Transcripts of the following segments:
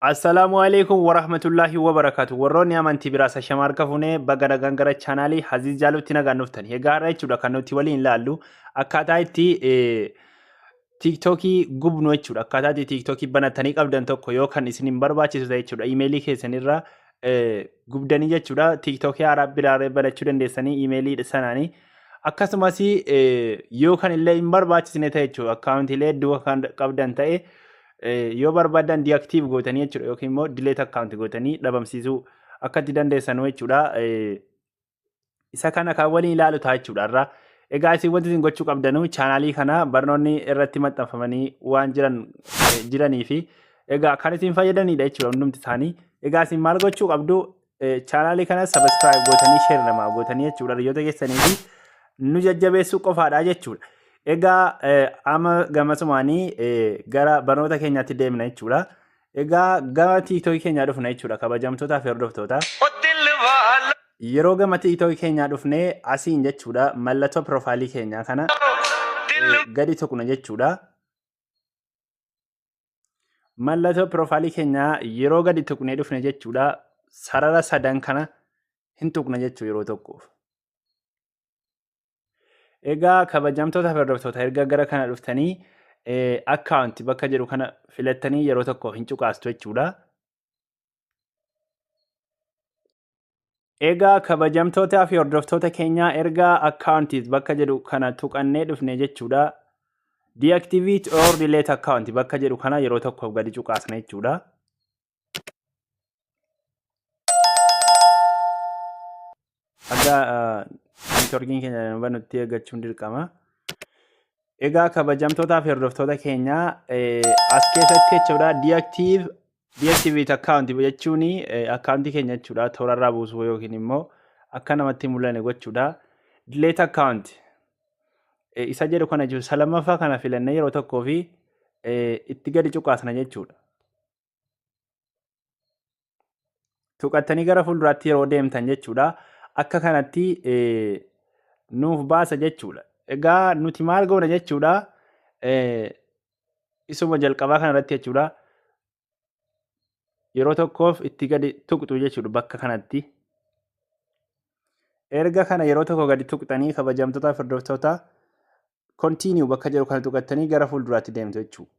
Assalamu alaikum warahmatullahi wabarakatuh. Warroonni amantii biraa sashamaa harka fuunee baga nagaan gara chaanaalii Aziz Jaaluutti nagaan dhuftan. Egaa har'a jechuudha kan nuti waliin ilaallu akkaataa itti tiiktookii gubnu jechuudha. Akkaataa itti tiiktookii banatanii qabdan tokko yoo kan isin hin barbaachisu ta'e jechuudha. Iimeelii keessanirra gubdanii jechuudha. Tiiktookii haaraa biraa banachuu dandeessanii iimeelii sanaanii. Akkasumas yoo kan illee hin barbaachisne ta'e jechuudha. Akkaawuntiilee hedduu kan qabdan ta'e yoo barbaadan deactive gootanii jechuudha yookiin immoo delete account gootanii dhabamsiisuu akka itti dandeessan jechuudha. Isa kana kan waliin ilaalu ta'a jechuudha irraa. Egaa isin wanti isin gochuu qabdanu chaanaalii kana barnoonni irratti maxxanfamanii waan jiranii fi egaa kan isin fayyadanidha jechuudha hundumti isaanii. Egaa isin maal gochuu qabdu chaanaalii kana subscribe gootanii share namaa gootanii jechuudha hiriyoota keessanii fi nu jajjabeessuu qofaadha jechuudha. Egaa amma gamasumaanii gara barnoota keenyaatti deemna jechuudha. Egaa gama tiiktookii keenyaa dhufna jechuudha kabajamtootaa fi hordoftoota. Yeroo gama tiiktookii keenyaa dhufnee asiin jechuudha mallattoo piroofaayilii keenyaa kana gadi tuqna jechuudha. Mallattoo piroofaayilii keenyaa yeroo gadi tuqnee dhufne jechuudha sarara sadan kana hin tuqna jechuudha yeroo tokkoof. Egaa kabajamtoota fi hordoftoota erga gara kana dhuftanii akkaawunti bakka jedhu kana filattanii yeroo tokko hin cuqaastu jechuudha. Egaa kabajamtootaa fi hordoftoota keenyaa erga akkaawuntii bakka jedhu kana tuqannee dhufne jechuudha. Deactivate or delete account bakka jedhu kana yeroo tokkoof gadi cuqaasna jechuudha. Neetworkiin keenya nutti eeggachuun dirqama. Egaa kabajamtootaa fi hordoftoota keenyaa as keessatti jechuudha deactivate account jechuun akkaawuntii keenya jechuudha toorarraa buusuu yookiin immoo akka namatti mul'anne gochuudha. Delete account isa jedhu kana jechuudha salamaffaa kana filannee yeroo tokkoo fi itti gadi cuqaasna jechuudha. Tuqattanii gara fuulduraatti yeroo deemtan jechuudha. Akka kanatti nuuf baasa jechuudha. Egaa nuti maal goona jechuudha isuma jalqabaa kanarratti jechuudha yeroo tokkoof itti gadi tuqxu jechuudha bakka kanatti. Erga kana yeroo tokko gadi tuqxanii kabajamtootaa fi hordoftoota continue bakka jedhu kana tuqattanii gara fuulduraatti deemtu jechuudha.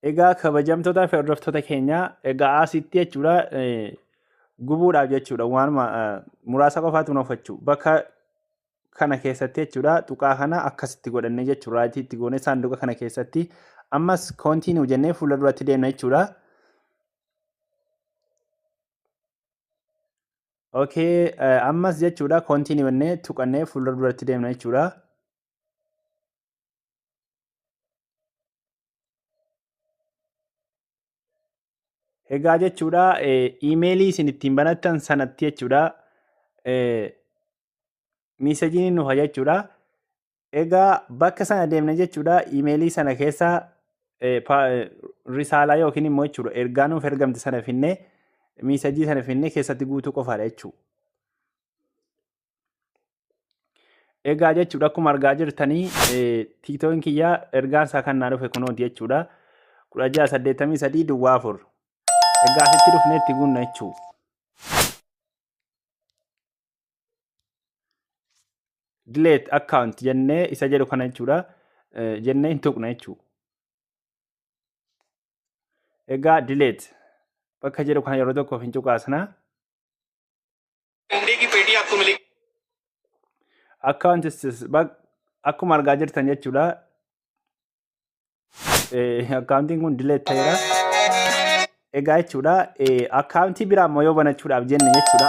Egaa kabajamtootaa fi hordoftoota keenyaa egaa asitti jechuudha gubuudhaaf jechuudha waanuma muraasa qofaatu nu oofachuu bakka kana keessatti jechuudha tuqaa kana akkasitti godhannee jechuudha raayitii itti goonee saanduqa kana keessatti ammas continue jennee fuula duratti deemna jechuudha. Okay ammas jechuudha continue jennee tuqannee fuula duratti deemna jechuudha. Egaa jechuudha iimeelii isin ittiin banattan sanatti jechuudha miisejiin nuuf jechuudha. Egaa bakka sana deemne jechuudha iimeelii sana keessa risaalaa yookiin immoo jechuudha ergaa nuuf ergamte sana finnee miisejii sana finnee keessatti guutuu qofaadha jechuudha. Egaa jechuudha akkuma argaa jirtanii tiiktookiin kiyyaa ergaan isaa kan naa dhufe kunooti jechuudha 1683 duwwaa 4. Egaa asitti dhufnee itti gunna jechuudha. Delete account jennee isa jedhu kana jechuudha jennee hin tuqna jechuudha. Egaa delete bakka jedhu kana yeroo tokkoof hin cuqaasna. Account akkuma argaa jirtan jechuudha. Accountiin kun delete ta'eera. Egaa jechuudha akkaawuntii biraa ammoo yoo banachuudhaaf jenne jechuudha.